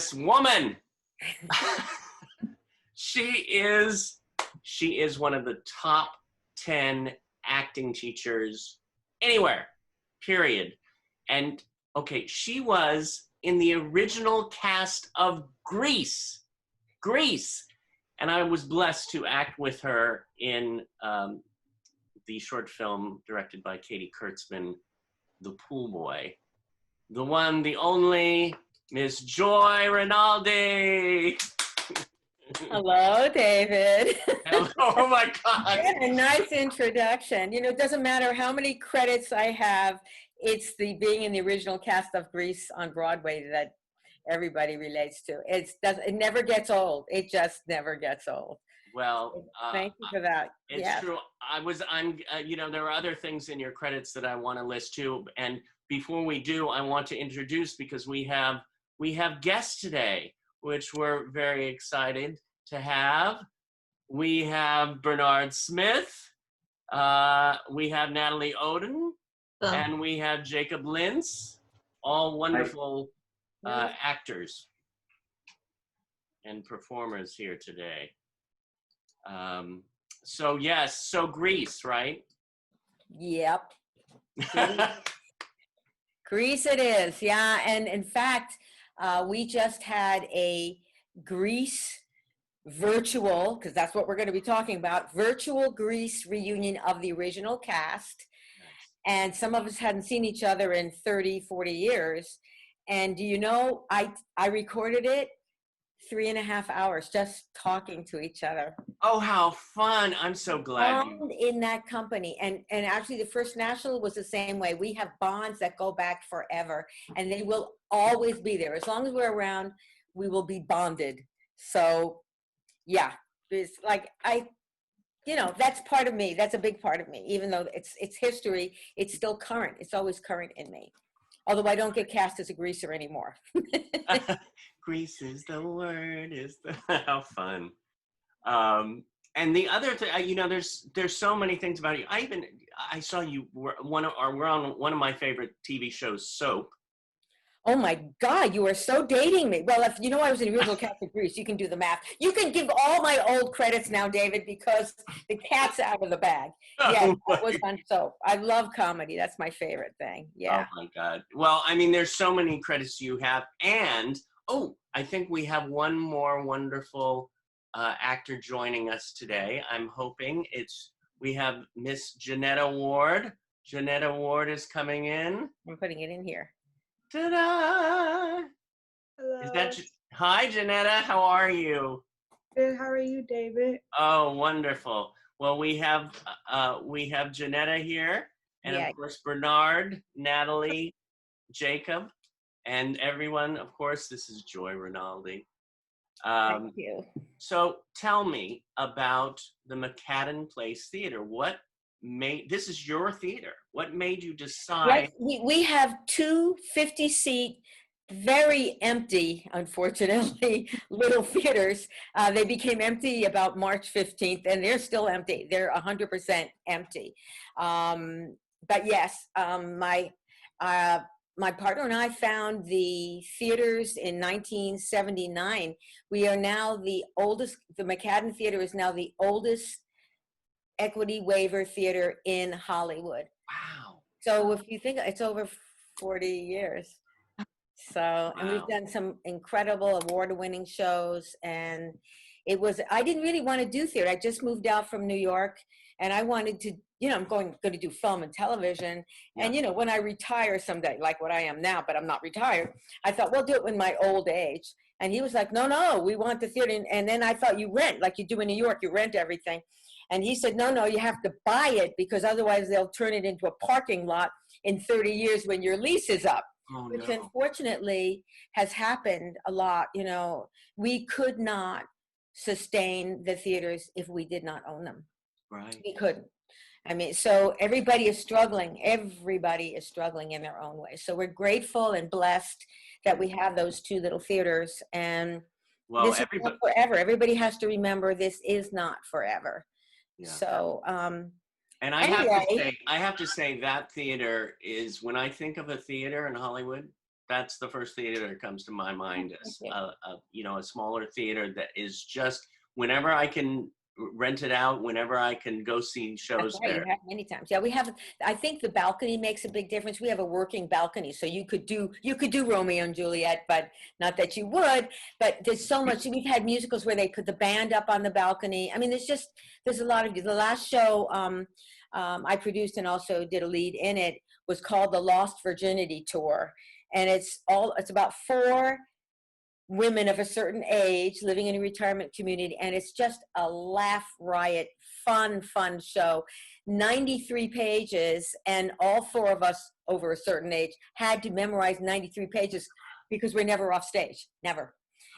this woman. She is one of the top 10 acting teachers anywhere, period. And okay, she was in the original cast of Grease. And I was blessed to act with her in the short film directed by Katie Kurtzman, The Pool Boy. The one, the only, Miss Joy Rinaldi. Hello, David. Hello, oh my God. A nice introduction. You know, it doesn't matter how many credits I have, it's the being in the original cast of Grease on Broadway that everybody relates to. It never gets old. It just never gets old. Well, thank you for that. It's true. You know, there are other things in your credits that I want to list too. And before we do, I want to introduce, because we have guests today, which we're very excited to have. We have Bernard Smith, we have Natalie Oden, and we have Jacob Lintz, all wonderful actors and performers here today. So yes, so Grease, right? Yep. Grease it is, yeah. And in fact, we just had a Grease virtual, because that's what we're going to be talking about, virtual Grease reunion of the original cast. And some of us hadn't seen each other in 30, 40 years. And do you know, I recorded it 3.5 hours just talking to each other. Oh, how fun. I'm so glad. In that company. And actually the first national was the same way. We have bonds that go back forever, and they will always be there. As long as we're around, we will be bonded. So yeah, it's like, you know, that's part of me. That's a big part of me. Even though it's history, it's still current. It's always current in me. Although I don't get cast as a greaser anymore. Grease is the word, how fun. And the other thing, you know, there's so many things about you. I saw you we're on one of my favorite TV shows, Soap. Oh my God, you are so dating me. Well, if you know I was in the original cast of Grease, you can do the math. You can give all my old credits now, David, because the cat's out of the bag. Yeah, that was on Soap. I love comedy. That's my favorite thing. Yeah. Oh my God. Well, I mean, there's so many credits you have. And, I think we have one more wonderful actor joining us today. I'm hoping we have Miss Janetta Ward. Janetta Ward is coming in. I'm putting it in here. Ta-da! Hello. Hi, Janetta. How are you? Good. How are you, David? Oh, wonderful. Well, we have Janetta here, and of course Bernard, Natalie, Jacob, and everyone. Of course, this is Joy Rinaldi. Thank you. So, tell me about the McCadden Place Theater. This is your theater. What made you decide? Yes, we have two 50-seat, very empty, unfortunately, little theaters. They became empty about March 15th, and they're still empty. They're 100% empty. But yes, my partner and I found the theaters in 1979. We are now the oldest. The McCadden Theater is now the oldest equity waiver theater in Hollywood. Wow. So if you think, it's over 40 years. So, and we've done some incredible award-winning shows, and I didn't really want to do theater. I just moved out from New York, and I wanted to, you know, I'm going to do film and television. Yeah. And, you know, when I retire someday, like what I am now, but I'm not retired, I thought, well, do it in my old age. And he was like, no, we want the theater. And then I thought, you rent, like you do in New York, you rent everything. And he said, no, you have to buy it, because otherwise they'll turn it into a parking lot in 30 years when your lease is up. Oh, which no. Unfortunately has happened a lot. You know, we could not sustain the theaters if we did not own them. Right. We couldn't. I mean, so everybody is struggling in their own way. So we're grateful and blessed that we have those two little theaters. And this is not forever. Everybody has to remember this is not forever. Yeah. So, and I have to say that theater is, when I think of a theater in Hollywood, That's the first theater that comes to my mind. A smaller theater that is just whenever I can rent it out, whenever I can go see shows Right, there. you have many times. Yeah, we have. I think the balcony makes a big difference. We have a working balcony, so you could do Romeo and Juliet, but not that you would. But there's so much. We've had musicals where they put the band up on the balcony. I mean, there's a lot of. The last show I produced and also did a lead in it was called the Lost Virginity Tour, and it's about 4 women of a certain age living in a retirement community, and it's just a laugh riot, fun show. 93 pages, and all 4 of us over a certain age had to memorize 93 pages because we're never off stage, never.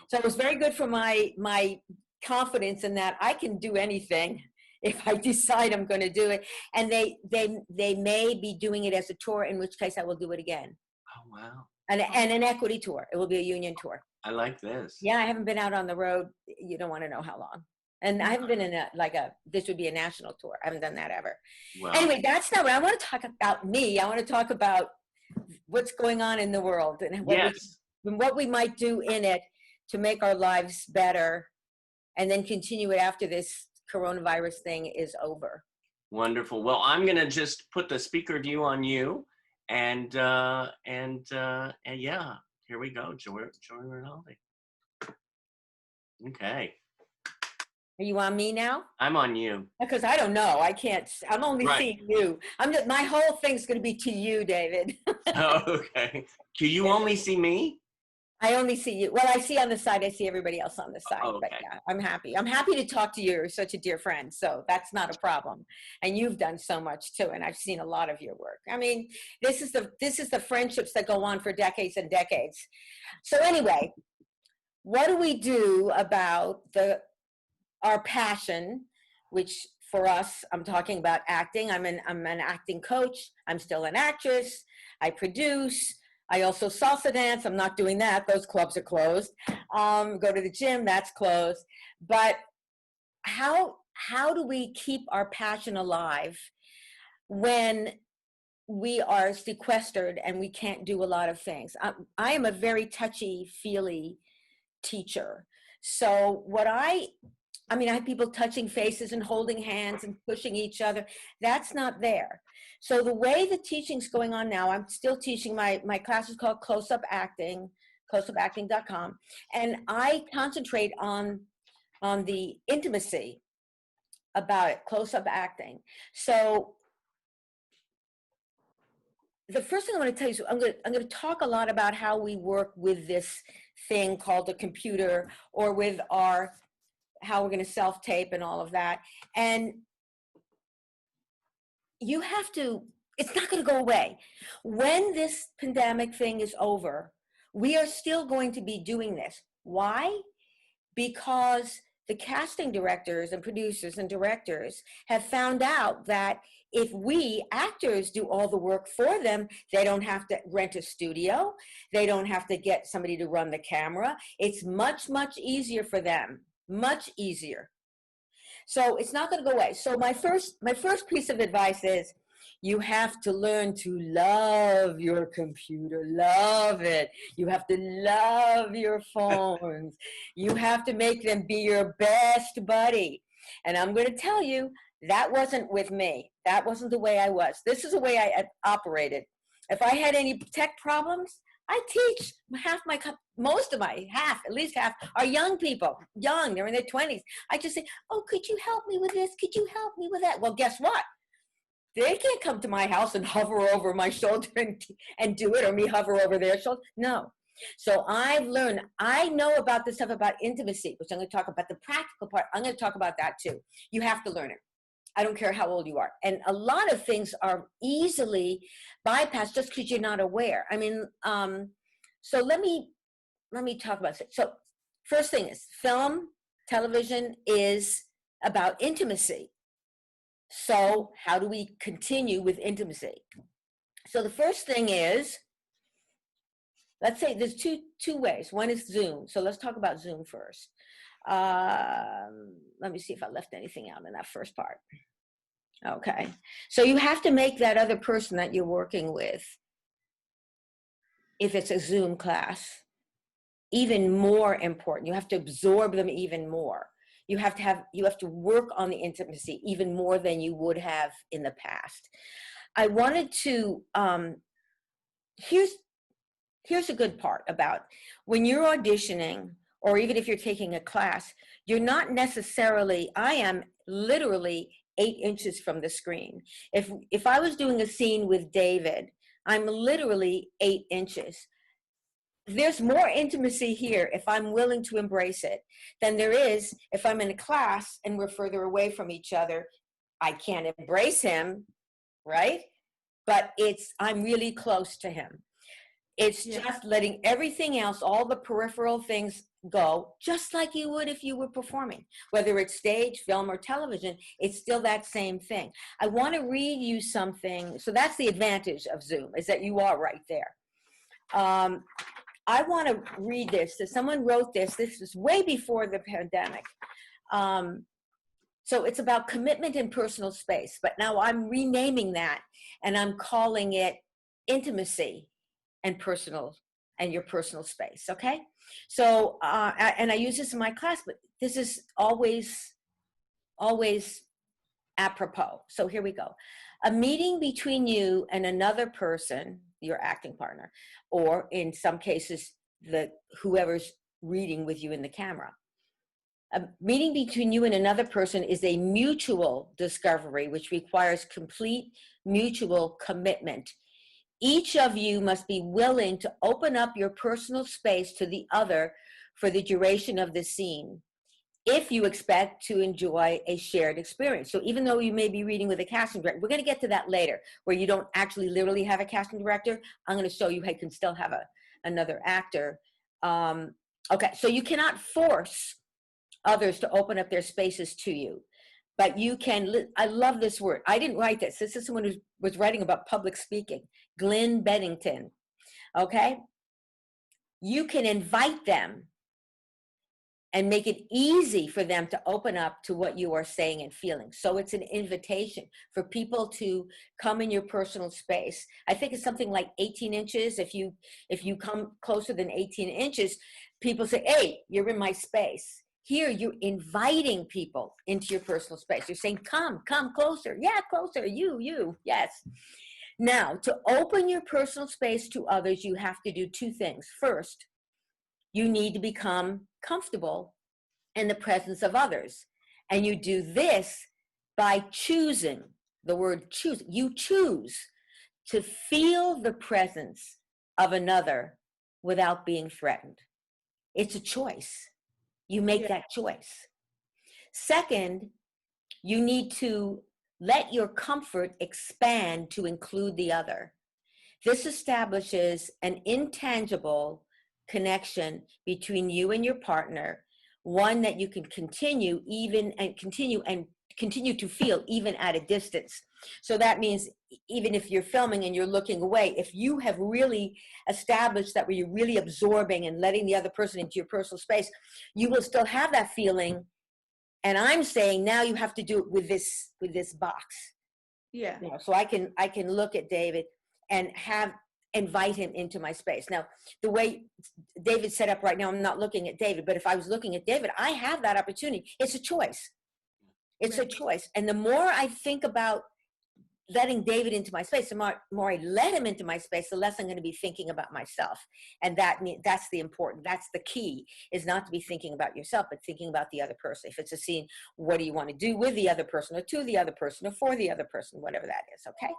So it was very good for my confidence in that I can do anything if I decide I'm going to do it. And they may be doing it as a tour, in which case I will do it again. Oh, wow. And an equity tour. It will be a union tour. I like this. Yeah, I haven't been out on the road. You don't want to know how long. And I haven't been in this would be a national tour. I haven't done that ever. Wow. Anyway, that's not what I want to talk about me. I want to talk about what's going on in the world and what we might do in it to make our lives better and then continue it after this coronavirus thing is over. Wonderful. Well, I'm going to just put the speaker view on you and yeah, here we go. Joy Rinaldi. Okay. Are you on me now? I'm on you. Because I don't know. I can't. I'm only seeing you. My whole thing's going to be to you, David. Oh, okay. Do you only see me? I only see you. Well, I see on the side. I see everybody else on the side. Oh, okay. But yeah, I'm happy. I'm happy to talk to you. You're such a dear friend. So that's not a problem. And you've done so much too. And I've seen a lot of your work. I mean, this is the friendships that go on for decades and decades. So anyway, what do we do about our passion, which for us, I'm talking about acting. I'm an acting coach. I'm still an actress. I produce. I also salsa dance. I'm not doing that. Those clubs are closed. Go to the gym. That's closed. But how do we keep our passion alive when we are sequestered and we can't do a lot of things? I am a very touchy-feely teacher. So I have people touching faces and holding hands and pushing each other. That's not there. So the way the teaching's going on now, I'm still teaching my class is called Close-Up Acting, closeupacting.com. And I concentrate on the intimacy about it, close-up acting. So the first thing I want to tell you is I'm going to talk a lot about how we work with this thing called the computer, or with how we're going to self-tape and all of that. And it's not going to go away. When this pandemic thing is over, we are still going to be doing this. Why? Because the casting directors and producers and directors have found out that if we actors do all the work for them, they don't have to rent a studio. They don't have to get somebody to run the camera. It's much, much easier for them. Much easier. So it's not going to go away. So my first piece of advice is you have to learn to love your computer, love it. You have to love your phones. You have to make them be your best buddy. And I'm going to tell you, that wasn't with me. That wasn't the way I was. This is the way I operated. If I had any tech problems, I teach at least half are young people, they're in their 20s. I just say, oh, could you help me with this? Could you help me with that? Well, guess what? They can't come to my house and hover over my shoulder and do it, or me hover over their shoulder. No. So I've learned, I know about this stuff about intimacy, which I'm going to talk about the practical part. I'm going to talk about that too. You have to learn it. I don't care how old you are. And a lot of things are easily bypassed just because you're not aware. I mean, so let me talk about it. So first thing is, television is about intimacy. So how do we continue with intimacy? So the first thing is, let's say there's two ways. One is Zoom. So let's talk about Zoom first. Let me see if I left anything out in that first part. Okay. So you have to make that other person that you're working with if it's a Zoom class, even more important. You have to absorb them even more. You have to work on the intimacy even more than you would have in the past. I wanted to, here's a good part about when you're auditioning, or even if you're taking a class, you're not necessarily, I am literally 8 inches from the screen. If I was doing a scene with David, I'm literally 8 inches. There's more intimacy here if I'm willing to embrace it than there is if I'm in a class and we're further away from each other. I can't embrace him, right? But I'm really close to him. It's just letting everything else, all the peripheral things go, just like you would if you were performing. Whether it's stage, film, or television, it's still that same thing. I want to read you something. So that's the advantage of Zoom, is that you are right there. I want to read this. So someone wrote this. This was way before the pandemic. So it's about commitment and personal space. But now I'm renaming that, and I'm calling it intimacy and your personal space. Okay. So and I use this in my class, but this is always apropos. So here we go. A meeting between you and another person, your acting partner, or in some cases, whoever's reading with you in the camera. A meeting between you and another person is a mutual discovery, which requires complete mutual commitment. Each of you must be willing to open up your personal space to the other for the duration of the scene, if you expect to enjoy a shared experience. So even though you may be reading with a casting director, we're going to get to that later, where you don't actually literally have a casting director. I'm going to show you how you can still have another actor. Okay, so you cannot force others to open up their spaces to you, but you can, I love this word. I didn't write this. This is someone who was writing about public speaking, Glenn Bennington, okay? You can invite them and make it easy for them to open up to what you are saying and feeling. So it's an invitation for people to come in your personal space. I think it's something like 18 inches. If you come closer than 18 inches, people say, hey, you're in my space. Here, you're inviting people into your personal space. You're saying, come closer. Yeah, closer, you, yes. Now, to open your personal space to others, you have to do 2 things. First, you need to become comfortable in the presence of others. And you do this by choosing, the word choose. You choose to feel the presence of another without being threatened. It's a choice. You make that choice. Second, you need to let your comfort expand to include the other. This establishes an intangible connection between you and your partner, one that you can continue to feel even at a distance. So that means even if you're filming and you're looking away, if you have really established that where you're really absorbing and letting the other person into your personal space, you will still have that feeling. And I'm saying now you have to do it with this box. Yeah. You know, so I can look at David and invite him into my space. Now, the way David's set up right now, I'm not looking at David, but if I was looking at David, I have that opportunity. It's a choice. It's a choice. And the more I think about letting David into my space, the more I let him into my space, the less I'm going to be thinking about myself. And that's the key, is not to be thinking about yourself, but thinking about the other person. If it's a scene, what do you want to do with the other person, or to the other person, or for the other person, whatever that is, okay?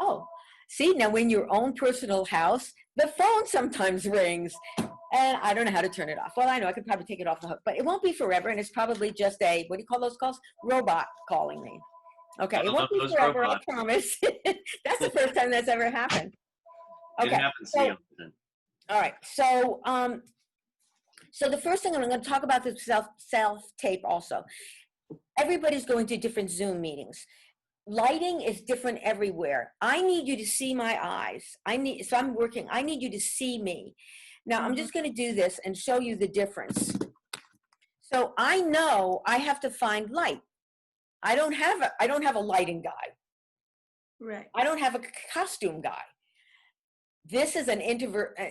Oh, see, now in your own personal house, the phone sometimes rings, and I don't know how to turn it off. Well, I know I could probably take it off the hook, but it won't be forever, and it's probably just what do you call those calls? Robot calling me. Okay, it won't be forever, robots. I promise. That's the first time that's ever happened. Okay. It happens to you. All right, so so the first thing I'm going to talk about is self-tape also. Everybody's going to different Zoom meetings. Lighting is different everywhere. I need you to see my eyes. I need you to see me. Now I'm just going to do this and show you the difference. So I know I have to find light. I don't have a lighting guy. Right. I don't have a costume guy. this is an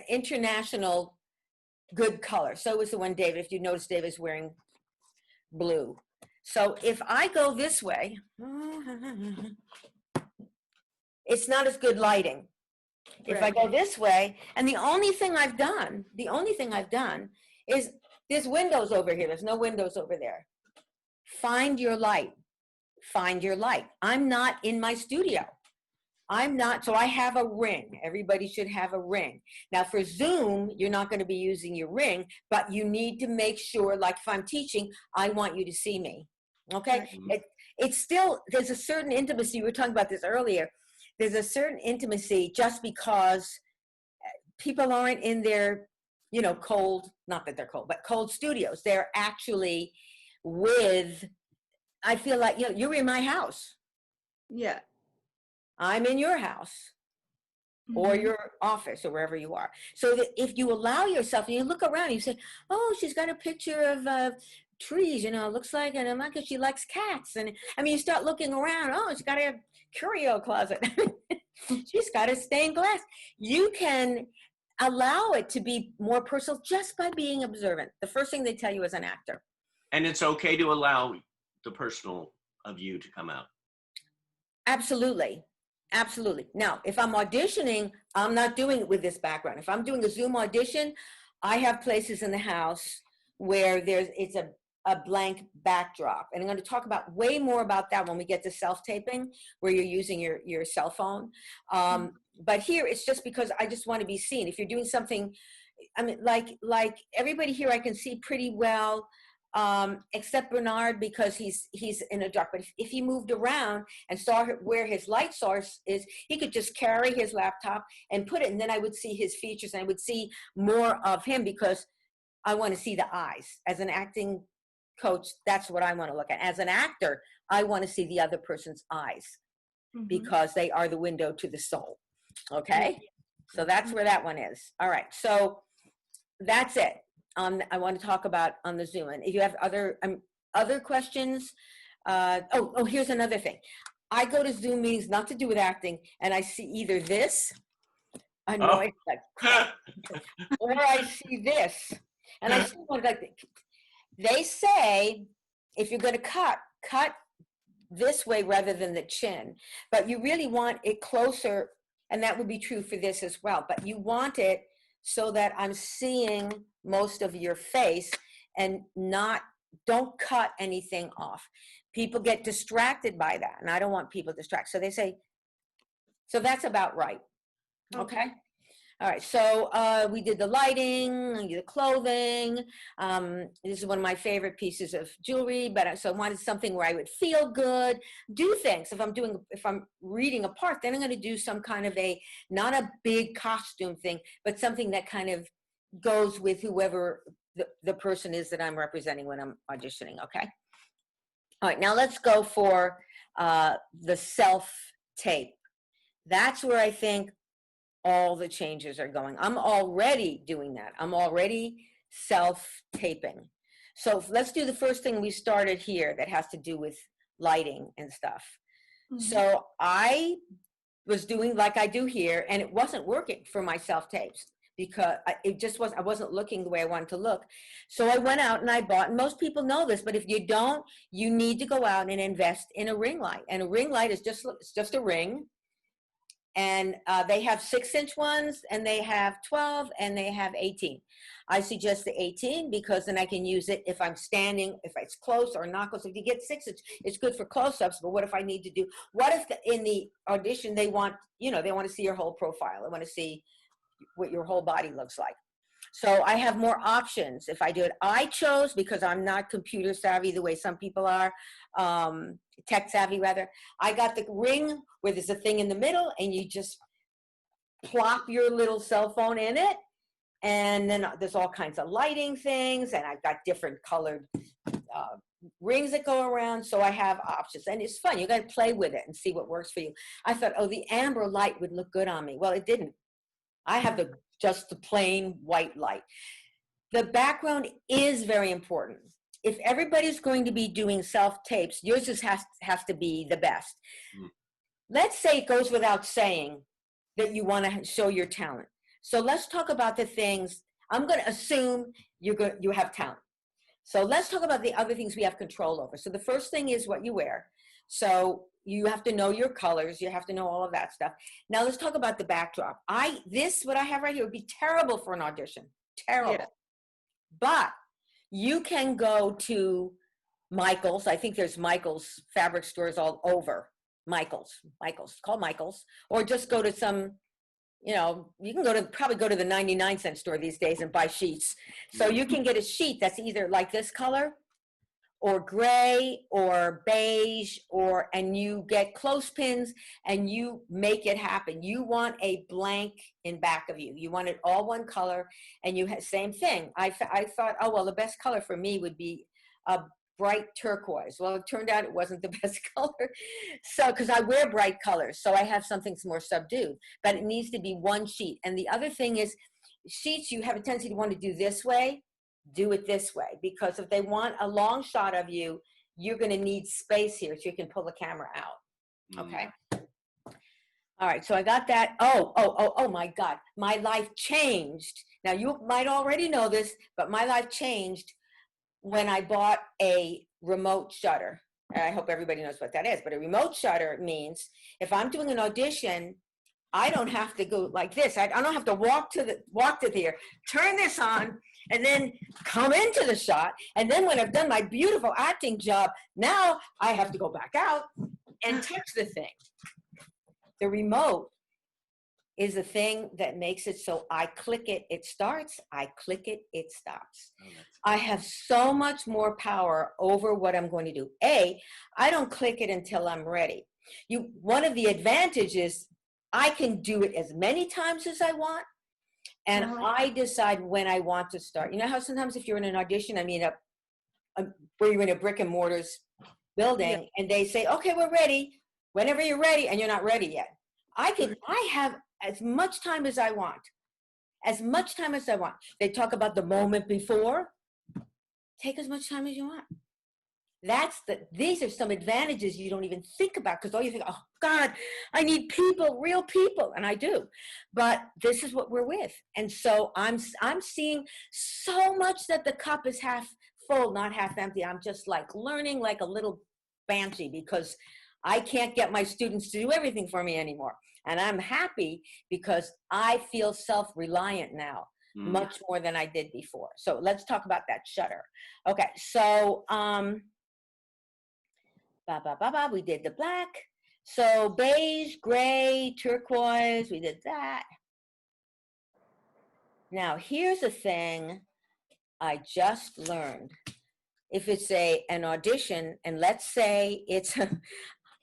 international good color. So is the one David, if you notice David's wearing blue. So if I go this way, it's not as good lighting. If I go this way, and the only thing I've done is there's windows over here. There's no windows over there. Find your light. Find your light. I'm not in my studio. I'm not, so I have a ring. Everybody should have a ring. Now for Zoom, you're not going to be using your ring, but you need to make sure, like if I'm teaching, I want you to see me. Okay? It's still, there's a certain intimacy. We were talking about this earlier. There's a certain intimacy just because people aren't in their, you know, cold, not that they're cold, but cold studios. They're actually with, I feel like, you know, you're in my house. Yeah. I'm in your house or your office or wherever you are. So that if you allow yourself and you look around and you say, oh, she's got a picture of trees, you know, looks like, and I'm like, she likes cats. And I mean, you start looking around, oh, she's got a curio closet. She's got a stained glass. You can allow it to be more personal just by being observant. The first thing they tell you as an actor. And it's okay to allow the personal of you to come out. Absolutely. Absolutely. Now, if I'm auditioning, I'm not doing it with this background. If I'm doing a Zoom audition, I have places in the house where it's a blank backdrop. And I'm going to talk about way more about that when we get to self-taping, where you're using your cell phone. But here, it's just because I just want to be seen. If you're doing something, I mean, like everybody here I can see pretty well, except Bernard, because he's in a dark. But if he moved around and saw where his light source is, he could just carry his laptop and put it, and then I would see his features and I would see more of him because I want to see the eyes. As an acting coach, that's what I want to look at. As an actor, I want to see the other person's eyes because they are the window to the soul. Okay? So that's where that one is. All right. So that's it. I want to talk about on the Zoom. And if you have other questions, here's another thing. I go to Zoom meetings not to do with acting, and I see either this, I know it's like crap, or I see this, and I see one like they say if you're going to cut this way rather than the chin, but you really want it closer, and that would be true for this as well. But you want it so that I'm seeing most of your face and don't cut anything off. People get distracted by that, and I don't want people distracted. So they say, so that's about right. Okay. All right. So we did the lighting, the clothing. This is one of my favorite pieces of jewelry, but so I wanted something where I would feel good, do things. If I'm reading a part, then I'm going to do some kind of not a big costume thing, but something that kind of goes with whoever the person is that I'm representing when I'm auditioning. Okay. All right. Now let's go for the self-tape. That's where I think all the changes are going. I'm already doing that. I'm already self-taping. So let's do the first thing we started here that has to do with lighting and stuff. So I was doing like I do here, and it wasn't working for my self-tapes because I wasn't looking the way I wanted to look. So I went out and I bought, and most people know this, but if you don't, you need to go out and invest in a ring light. And a ring light is just a ring. And they have 6-inch ones, and they have 12, and they have 18. I suggest the 18 because then I can use it if I'm standing, if it's close or not close. If you get 6-inch, it's good for close-ups, but what if I need to do, what if in the audition they want to see your whole profile. They want to see what your whole body looks like. So I have more options if I do it. I chose, because I'm not computer savvy the way some people are, tech savvy rather. I got the ring where there's a thing in the middle and you just plop your little cell phone in it. And then there's all kinds of lighting things, and I've got different colored rings that go around. So I have options, and it's fun. You got to play with it and see what works for you. I thought, the amber light would look good on me. Well, it didn't. I have just the plain white light. The background is very important. If everybody's going to be doing self-tapes, yours has to be the best. Let's say it goes without saying that you want to show your talent. So let's talk about the things. I'm going to assume you have talent. So let's talk about the other things we have control over. So the first thing is what you wear. So you have to know your colors. You have to know all of that stuff. Now let's talk about the backdrop. What I have right here would be terrible for an audition. Terrible. Yeah. But you can go to Michael's. I think there's Michael's fabric stores all over. Michael's, call Michael's, or just go to some, you can probably go to the 99-cent store these days and buy sheets. So you can get a sheet that's either like this color or gray or beige, and you get clothespins and you make it happen. You want a blank in back of you. You want it all one color, and you have same thing. I thought, oh, well, the best color for me would be a bright turquoise. Well, it turned out it wasn't the best color. So, because I wear bright colors, so I have something more subdued, but it needs to be one sheet. And the other thing is, sheets, you have a tendency to want to do this way, do it this way, because if they want a long shot of you, you're going to need space here so you can pull the camera out. Okay. All right. So I got that. Oh my God. My life changed. Now you might already know this, but my life changed when I bought a remote shutter. And I hope everybody knows what that is, but a remote shutter means if I'm doing an audition, I don't have to go like this. I don't have to walk to there, turn this on, and then come into the shot. And then when I've done my beautiful acting job, now I have to go back out and touch the thing. The remote is the thing that makes it so I click it, it starts, I click it, it stops. I have so much more power over what I'm going to do. I don't click it until I'm ready. One of the advantages, I can do it as many times as I want, and I decide when I want to start. You know how sometimes if you're in an audition, where you're in a brick and mortars building, and they say, okay, we're ready, whenever you're ready, and you're not ready yet. I have as much time as I want. As much time as I want. They talk about the moment before. Take as much time as you want. These are some advantages you don't even think about, because all you think, oh God, I need people, real people, and I do. But this is what we're with. And so I'm seeing so much that the cup is half full, not half empty. I'm just like learning like a little banshee, because I can't get my students to do everything for me anymore. And I'm happy because I feel self-reliant now, much more than I did before. So let's talk about that shutter. Okay, so we did the black. So beige, gray, turquoise, we did that. Now here's a thing I just learned. If it's an audition, and let's say it's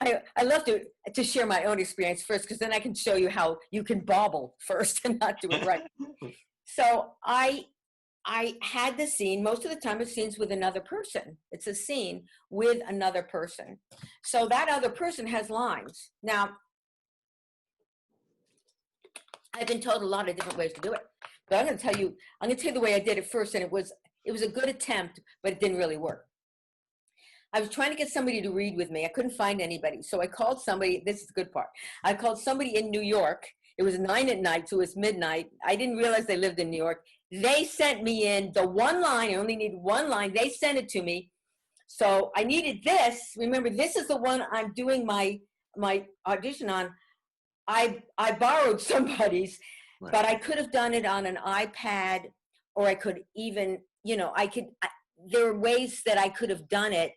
I love to share my own experience first, because then I can show you how you can bobble first and not do it right. So I had the scene. Most of the time, it's scenes with another person. It's a scene with another person. So that other person has lines. Now, I've been told a lot of different ways to do it, but I'm going to tell you the way I did it first, and it was a good attempt, but it didn't really work. I was trying to get somebody to read with me. I couldn't find anybody. So I called somebody. This is the good part. I called somebody in New York. It was 9 p.m, so it was midnight. I didn't realize they lived in New York. They sent me in the one line. I only needed one line. They sent it to me. So I needed this. Remember, this is the one I'm doing my audition on. I borrowed somebody's, right, but I could have done it on an iPad, or I could even, there are ways that I could have done it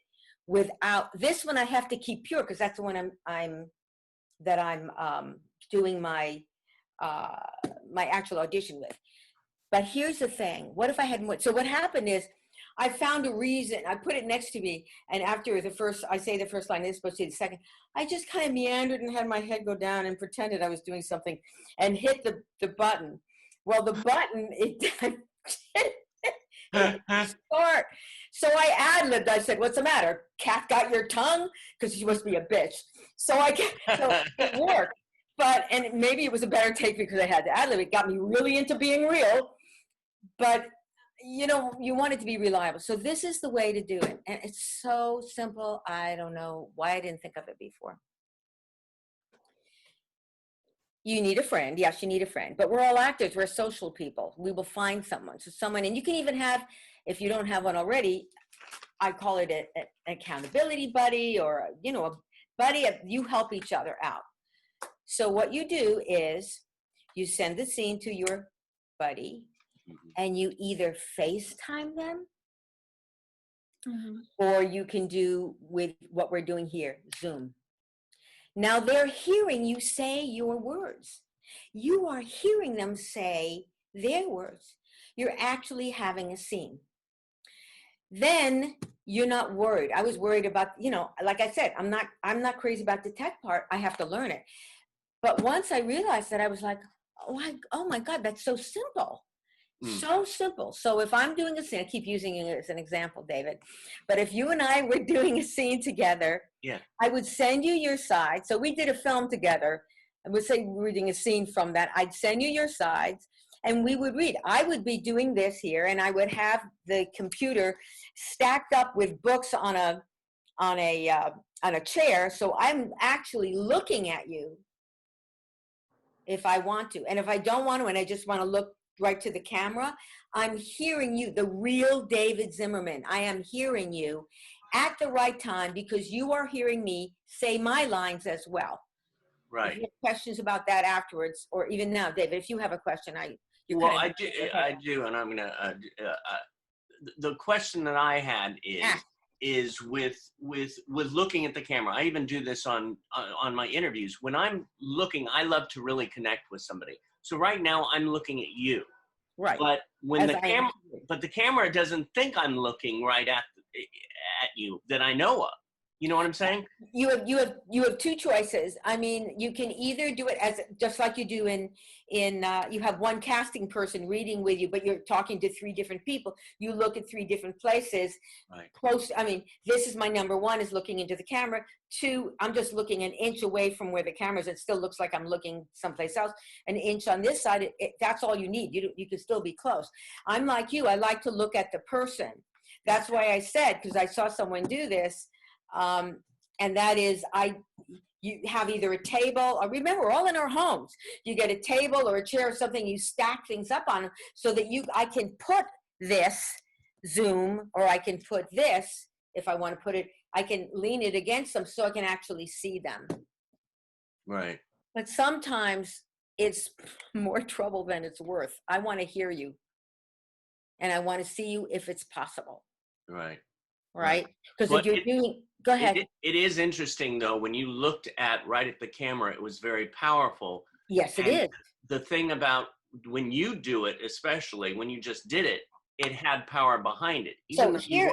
without this one. I have to keep pure, because that's the one I'm doing my my actual audition with. But here's the thing: what if I had more? So what happened is, I found a reason. I put it next to me, and after I say the first line, they're supposed to say the second. I just kind of meandered and had my head go down and pretended I was doing something, and hit the button. Well, the button start. So I ad-libbed. I said, "What's the matter? Cat got your tongue?" Because she must be a bitch. So it worked. And maybe it was a better take because I had to ad-lib. It got me really into being real. But you want it to be reliable. So this is the way to do it. And it's so simple. I don't know why I didn't think of it before. You need a friend. Yes, you need a friend. But we're all actors. We're social people. We will find someone. So someone, and you can even have, if you don't have one already, I call it an accountability buddy, or, you know, a buddy. You help each other out. So what you do is you send the scene to your buddy, and you either FaceTime them, or you can do with what we're doing here, Zoom. Now they're hearing you say your words. You are hearing them say their words. You're actually having a scene. Then you're not worried. I was worried about, you know, like I said, I'm not crazy about the tech part. I have to learn it. But once I realized that, I was like, oh my God, that's so simple. So simple. So if I'm doing a scene, I keep using it as an example, David, but if you and I were doing a scene together, I would send you your side. So we did a film together. I would say reading a scene from that. I'd send you your sides and we would read. I would be doing this here, and I would have the computer stacked up with books on a chair. So I'm actually looking at you if I want to. And if I don't want to, and I just want to look right to the camera, I'm hearing you, the real David Zimmerman. I am hearing you at the right time, because you are hearing me say my lines as well. Right. If you have questions about that afterwards, or even now, David, if you have a question, I do, and I'm gonna. The question that I had is with looking at the camera. I even do this on my interviews. When I'm looking, I love to really connect with somebody. So right now I'm looking at you. Right. But when the camera doesn't think I'm looking right at you that I know of. You know what I'm saying? You have two choices. I mean, you can either do it as just like you do in you have one casting person reading with you, but you're talking to three different people. You look at three different places. Right. Close. I mean, this is my number one, is looking into the camera. Two, I'm just looking an inch away from where the camera is. It still looks like I'm looking someplace else. An inch on this side. That's all you need. You can still be close. I'm like you. I like to look at the person. That's why I said, because I saw someone do this. And that is, you have either a table, or remember, we're all in our homes. You get a table or a chair or something, you stack things up on them so that I can put this Zoom, or I can put this, if I want to put it, I can lean it against them so I can actually see them. Right. But sometimes it's more trouble than it's worth. I want to hear you. And I want to see you if it's possible. Right. Right? Because if you're doing, go ahead. It is interesting, though, when you looked right at the camera, it was very powerful. Yes, it is. The thing about when you do it, especially when you just did it, it had power behind it. So here,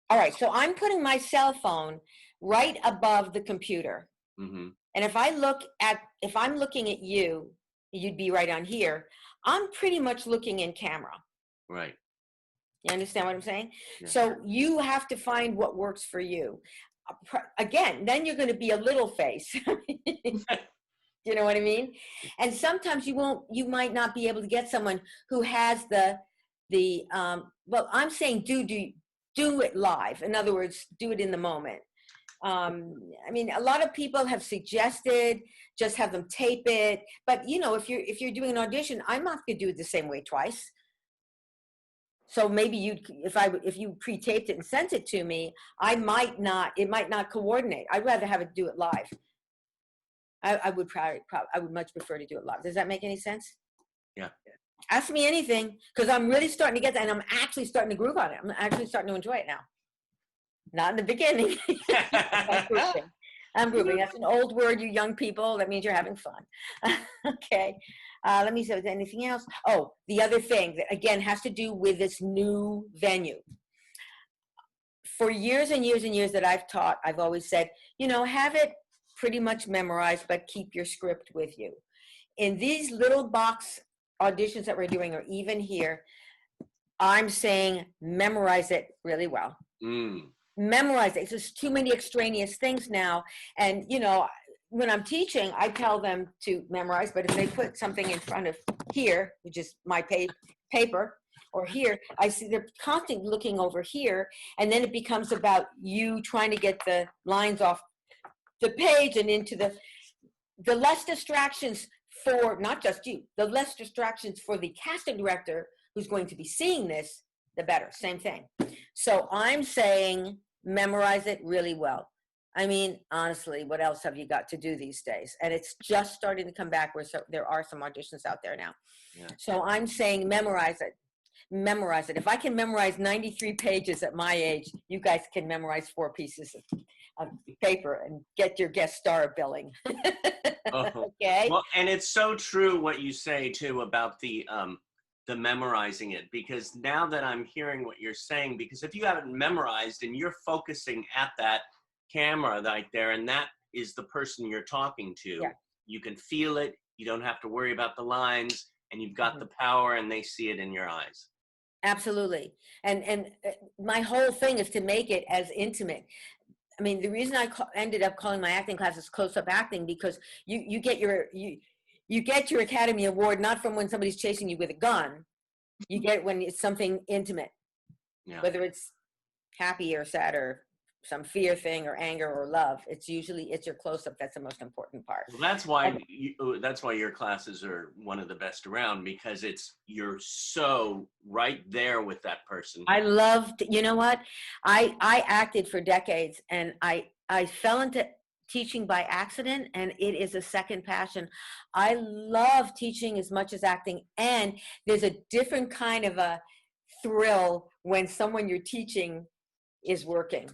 all right, so I'm putting my cell phone right above the computer. Mm-hmm. And if I'm looking at you, you'd be right on here. I'm pretty much looking in camera. Right. You understand what I'm saying? Yeah. So you have to find what works for you. Again, then you're going to be a little face. You know what I mean? And sometimes you might not be able to get someone who has well, I'm saying do it live. In other words, do it in the moment. I mean, a lot of people have suggested just have them tape it, but you know, if you're doing an audition, I'm not going to do it the same way twice. So maybe if you pre-taped it and sent it to me, it might not coordinate. I'd rather have it do it live. I would much prefer to do it live. Does that make any sense? Yeah. Ask me anything, because I'm really starting to get that, and I'm actually starting to groove on it. I'm actually starting to enjoy it now. Not in the beginning. I'm grooving. That's an old word, you young people. That means you're having fun. Okay. Let me see, is there anything else? Oh, the other thing that, again, has to do with this new venue. For years and years and years that I've taught, I've always said, you know, have it pretty much memorized, but keep your script with you. In these little box auditions that we're doing, or even here, I'm saying memorize it really well. Memorize it. There's too many extraneous things now. And, you know, when I'm teaching, I tell them to memorize, but if they put something in front of here, which is my paper, or here, I see they're constantly looking over here, and then it becomes about you trying to get the lines off the page and into the less distractions for not just you, the less distractions for the casting director who's going to be seeing this, the better. Same thing. So I'm saying memorize it really well. I mean, honestly, what else have you got to do these days? And it's just starting to come back where there are some auditions out there now. Yeah. So I'm saying memorize it. Memorize it. If I can memorize 93 pages at my age, you guys can memorize 4 pieces of paper and get your guest star billing. Okay. Well, and it's so true what you say too about the memorizing it, because now that I'm hearing what you're saying, because if you haven't memorized and you're focusing at that camera right there, and that is the person you're talking to, Yeah. you can feel it, you don't have to worry about the lines, and you've got the power and they see it in your eyes. Absolutely. And my whole thing is to make it as intimate. I mean, the reason I ended up calling my acting classes close-up acting, because you get your Academy Award not from when somebody's chasing you with a gun. You get it when it's something intimate, whether it's happy or sad or some fear thing or anger or love. It's your close-up that's the most important part. Well, that's why your classes are one of the best around, because you're so right there with that person. I loved, you know what? I acted for decades, and I fell into teaching by accident, and it is a second passion. I love teaching as much as acting, and there's a different kind of a thrill when someone you're teaching is working.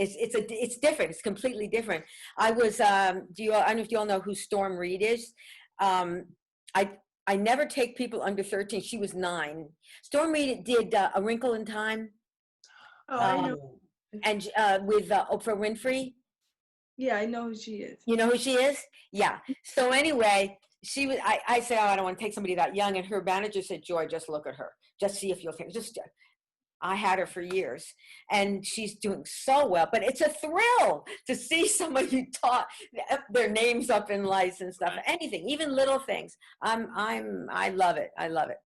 It's different. It's completely different. I was I don't know if you all know who Storm Reed is. I never take people under 13. She was 9. Storm Reed did A Wrinkle in Time. Oh, I know. And with Oprah Winfrey. Yeah, I know who she is. You know who she is? Yeah. So anyway, she was. I said, oh, I don't want to take somebody that young, and her manager said, Joy, just look at her, just see if you'll think. I had her for years, and she's doing so well. But it's a thrill to see somebody you taught their names up in lights and stuff. Anything, even little things. I love it. I love it.